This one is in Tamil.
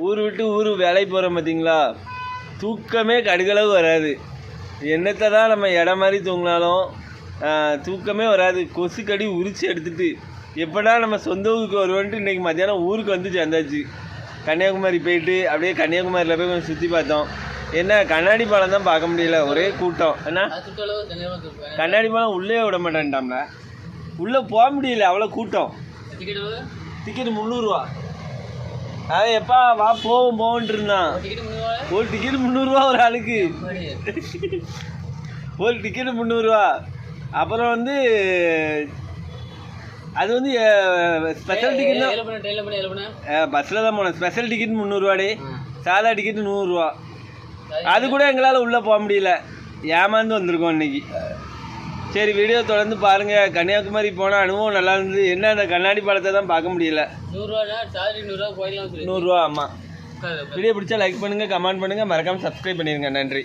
ஊர் விட்டு ஊர் வேலைக்கு போகிறோம் பார்த்தீங்களா, தூக்கமே கடுகளவு வராது. என்னத்தை தான் நம்ம இடம் மாதிரி தூங்கினாலும் தூக்கமே வராது. கொசுக்கடி உரிச்சு எடுத்துட்டு எப்படா நம்ம சொந்த ஊருக்கு வருவோன்ட்டு இன்றைக்கி மத்தியானம் ஊருக்கு வந்து சேர்ந்தாச்சு. கன்னியாகுமரி போயிட்டு அப்படியே கன்னியாகுமரியில் போய் கொஞ்சம் சுற்றி பார்த்தோம். என்ன கண்ணாடி பாலம் தான் பார்க்க முடியல, ஒரே கூட்டம். என்ன கண்ணாடி பாலம் உள்ளே விட மாட்டேன்ட்டாம்ல, உள்ளே போக முடியல, அவ்வளோ கூட்டம். டிக்கெட்டு 300 ரூபா. அதான் எப்பா வா போவோன்ட்டு இருந்தான். ஒரு டிக்கெட்டு 300 ரூபா ஒரு ஆளுக்கு. ஒரு டிக்கெட்டு 300 ரூபா. அப்புறம் வந்து அது வந்து ஸ்பெஷல் டிக்கெட் தான், பஸ்ஸில் தான் போனேன். ஸ்பெஷல் டிக்கெட் 300 ரூபாடே, சாதா டிக்கெட்டு 100 ரூபா. அது கூட எங்களால் உள்ளே போக முடியல, ஏமாந்து வந்திருக்கோம் இன்னைக்கு. சரி, வீடியோ தொடர்ந்து பாருங்கள். கன்னியாகுமரி போன அனுபவம் நல்லா இருந்தது. என்ன அந்த கண்ணாடி பாலத்தை தான் பார்க்க முடியல. 100 ரூபா. ஆமாம். வீடியோ பிடிச்சா லைக் பண்ணுங்கள், கமெண்ட் பண்ணுங்கள், மறக்காமல் சப்ஸ்கிரைப் பண்ணிடுங்க. நன்றி.